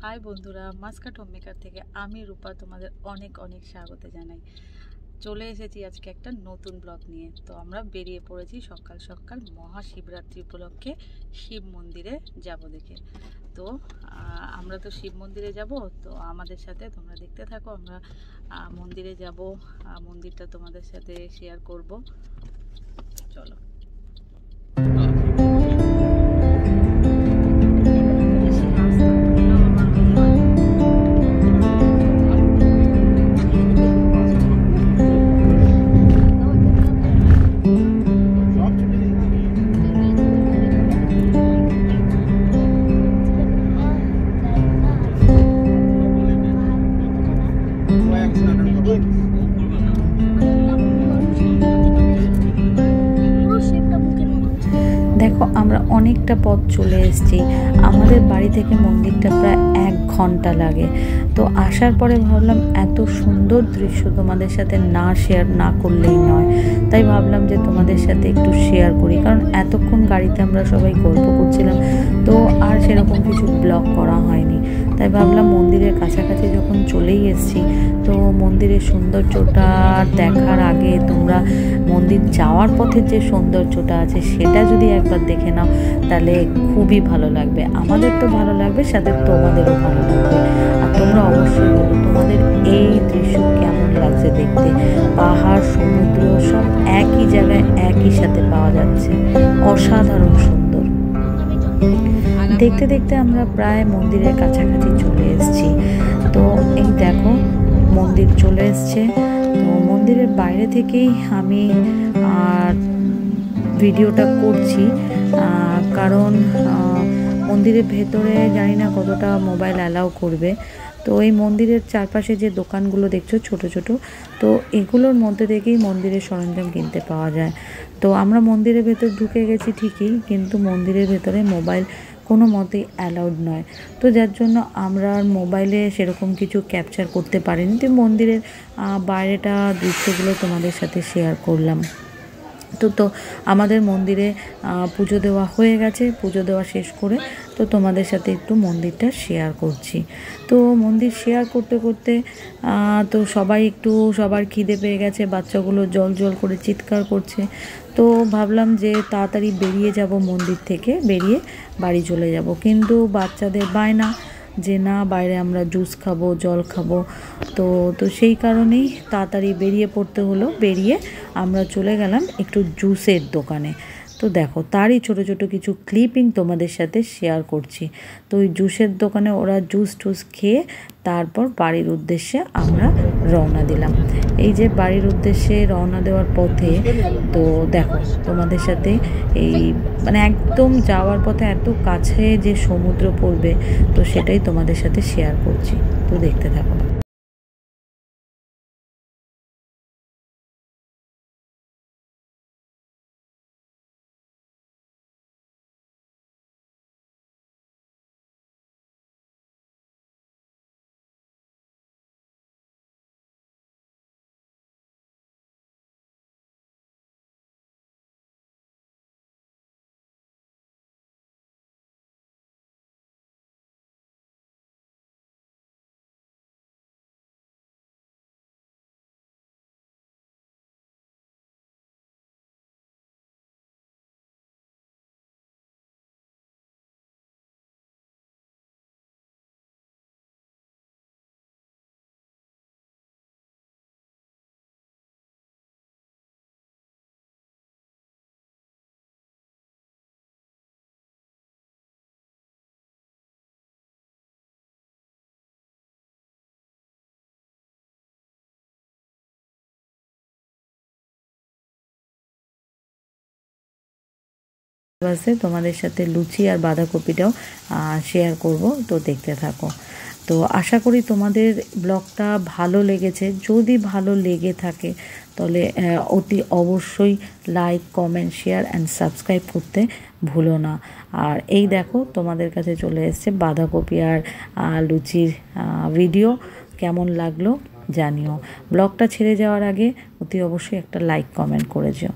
High বন্ধুরা, Muscat homemaker থেকে আমি রূপা তোমাদের অনেক অনেক স্বাগত জানাই। চলে এসেছি আজকে একটা নতুন ব্লগ নিয়ে। তো আমরা বেরিয়ে পড়েছি সকাল সকাল মহাশিবরাত্রি উপলক্ষে শিব মন্দিরে যাব দেখে। তো আমরা তো শিব মন্দিরে যাব, তো আমাদের সাথে তোমরা দেখতে থাকো। আমরা মন্দিরে যাব, মন্দিরটা তোমাদের সাথে শেয়ার করব। চলো। দেখো আমরা অনেকটা পথ চলে এসেছি। আমাদের বাড়ি থেকে মন্দিরটা প্রায় 1 ঘন্টা লাগে। তো আসার পরে ভাবলাম এত সুন্দর দৃশ্য তোমাদের সাথে না শেয়ার না করলেই নয়, তাই ভাবলাম যে তোমাদের সাথে একটু শেয়ার করি। কারণ এতক্ষণ গাড়িতে আমরা সবাই গল্প করছিলাম, তো আর সেরকম কিছু ব্লগ করা হয়নি। তাই ভাবলাম মন্দিরের কাছাকাছি যখন চলেই এসেছি, তো মন্দিরের সৌন্দর্যটা দেখার আগে তোমরা মন্দির যাওয়ার পথে যে সৌন্দর্যটা আছে সেটা যদি একবার দেখে নাও তাহলে খুবই ভালো লাগবে। আমাদের তো ভালো লাগবে, সাথে তোমাদেরও ভালো লাগবে। আর তোমরা অবশ্যই বলো তোমাদের এই দৃশ্য কেমন লাগছে দেখতে। পাহাড় সমুদ্র সব একই জায়গায় একই সাথে পাওয়া যাচ্ছে, অসাধারণ সুন্দর। দেখতে দেখতে আমরা প্রায় মন্দিরের কাছাকাছি চলে এসেছি। তো এই দেখো মন্দির চলে এসছে। তো মন্দিরের বাইরে থেকেই আমি ভিডিওটা করছি, কারণ মন্দিরের ভেতরে জানি না কতটা মোবাইল অ্যালাউ করবে। তো এই মন্দিরের চারপাশে যে দোকানগুলো দেখছো ছোট ছোট, তো এগুলোর মধ্যে থেকেই মন্দিরের সরঞ্জাম কিনতে পাওয়া যায়। তো আমরা মন্দিরের ভেতর ঢুকে গেছি ঠিকই, কিন্তু মন্দিরের ভেতরে মোবাইল কোনো মতেই অ্যালাউড নয়। তো যার জন্য আমরা মোবাইলে সেরকম কিছু ক্যাপচার করতে পারিনি। তো মন্দিরের বাইরেটা দৃশ্যগুলো তোমাদের সাথে শেয়ার করলাম। তো আমাদের মন্দিরে পুজো দেওয়া হয়ে গেছে। পুজো দেওয়া শেষ করে তো তোমাদের সাথে একটু মন্দিরটা শেয়ার করছি। তো মন্দির শেয়ার করতে করতে তো সবাই একটু সবার খিদে পেয়ে গেছে, বাচ্চাগুলো জল জল করে চিৎকার করছে। তো ভাবলাম যে তাড়াতাড়ি বেরিয়ে যাব, মন্দির থেকে বেরিয়ে বাড়ি চলে যাব। কিন্তু বাচ্চাদের বায়না যে না, বাইরে আমরা জুস খাবো, জল খাবো। তো সেই কারণেই তাড়াতাড়ি বেরিয়ে পড়তে হলো। বেরিয়ে আমরা চলে গেলাম একটু জুসের দোকানে। তো দেখো তারই ছোট ছোট কিছু ক্লিপিং তোমাদের সাথে শেয়ার করছি। তো ওই জুসের দোকানে ওরা জুস টুস খেয়ে তারপর বাড়ির উদ্দেশ্যে আমরা রওনা দিলাম। এই যে বাড়ির উদ্দেশ্যে রওনা দেওয়ার পথে তো দেখো তোমাদের সাথে এই মানে একদম যাওয়ার পথে এত কাছে যে সমুদ্র পড়বে, তো সেটাই তোমাদের সাথে শেয়ার করছি। তো দেখতে থাকো। বাসে তোমাদের সাথে লুচি আর বাঁধাকপিটাও শেয়ার করব। তো দেখতে থাকো। তো আশা করি তোমাদের ব্লগটা ভালো লেগেছে। যদি ভালো লেগে থাকে তাহলে অতি অবশ্যই like, comment, share and subscribe করতে ভুলো না। আর এই দেখো তোমাদের কাছে চলে এসেছে বাঁধাকপি আর লুচির ভিডিও। কেমন লাগলো জানিও। ব্লগটা ছেড়ে যাওয়ার আগে অতি অবশ্যই একটা লাইক কমেন্ট করে যেও।